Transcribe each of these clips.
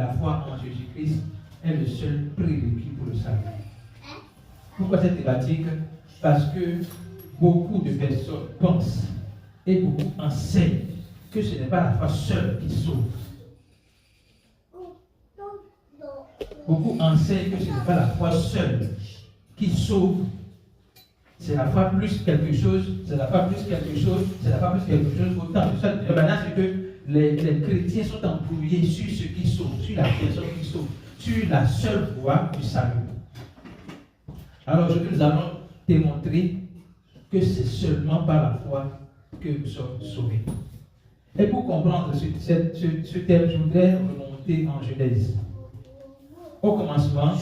la foi en Jésus-Christ est le seul prérequis pour le salut. Pourquoi cette thématique? Parce que beaucoup de personnes pensent et beaucoup enseignent que ce n'est pas la foi seule qui sauve. Beaucoup enseignent que ce n'est pas la foi seule qui sauve. C'est la foi plus quelque chose, c'est la foi plus quelque chose, c'est la foi plus quelque chose. Autant de ça, maintenant, c'est que les chrétiens sont embrouillés sur ce qui sauve, sur la personne qui sauve, sur la seule voie du salut. Alors aujourd'hui, nous allons démontrer que c'est seulement par la foi que nous sommes sauvés. Et pour comprendre ce thème, je voudrais remonter en Genèse. Au commencement,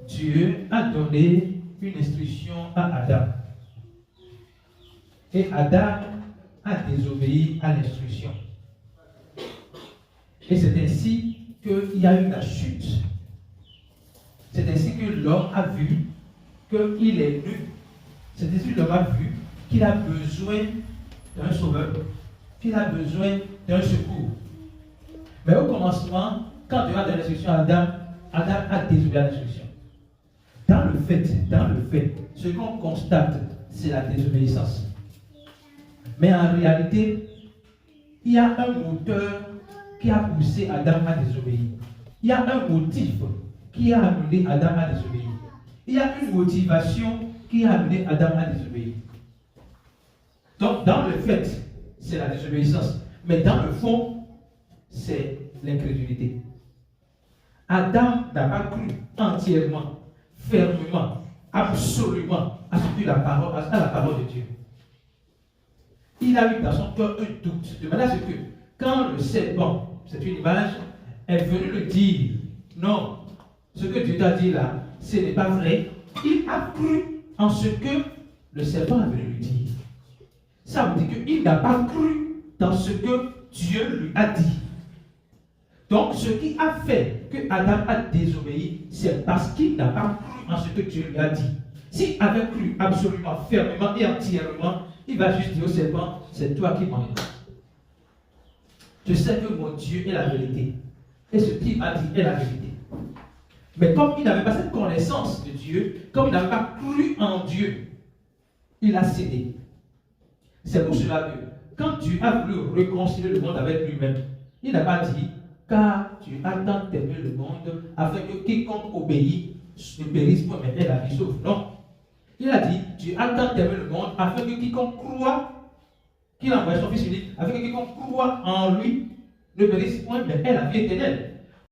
Dieu a donné une instruction à Adam. Et Adam a désobéi à l'instruction. Et c'est ainsi qu'il y a eu la chute. C'est ainsi que l'homme a vu qu'il est nu. C'est ainsi que l'homme a vu qu'il a besoin d'un sauveur, qu'il a besoin d'un secours. Mais au commencement, quand Dieu a donné l'instruction à Adam, Adam a désobéi à l'instruction. Dans le fait, ce qu'on constate, c'est la désobéissance. Mais en réalité, il y a un moteur qui a poussé Adam à désobéir. Il y a un motif qui a amené Adam à désobéir. Il y a une motivation qui a amené Adam à désobéir. Donc, dans le fait, c'est la désobéissance. Mais dans le fond, c'est l'incrédulité. Adam n'a pas cru entièrement, fermement, absolument à la parole de Dieu. Il a eu dans son cœur un doute. De manière à ce que, quand le serpent, c'est une image, est venu le dire, non, ce que Dieu t'a dit là, ce n'est pas vrai. Il a cru en ce que le serpent a venu lui dire. Ça veut dire qu'il n'a pas cru dans ce que Dieu lui a dit. Donc, ce qui a fait que Adam a désobéi, c'est parce qu'il n'a pas cru en ce que Dieu lui a dit. S'il avait cru absolument, fermement et entièrement, il va juste dire au serpent, c'est toi qui mens. Je sais que mon Dieu est la vérité. Et ce qu'il m'a dit est la vérité. Mais comme il n'avait pas cette connaissance de Dieu, comme il n'avait pas cru en Dieu, il a cédé. C'est pour cela que, quand Dieu a voulu réconcilier le monde avec lui-même, il n'a pas dit, car Dieu a tant aimé le monde, afin que quiconque obéit ne périsse point, mais ait la vie sauve. Non. Il a dit, Dieu a tant aimé le monde, afin que quiconque croit, qu'il a envoyé son Fils unique, afin que quiconque croit en lui ne périsse point, mais ait la vie éternelle.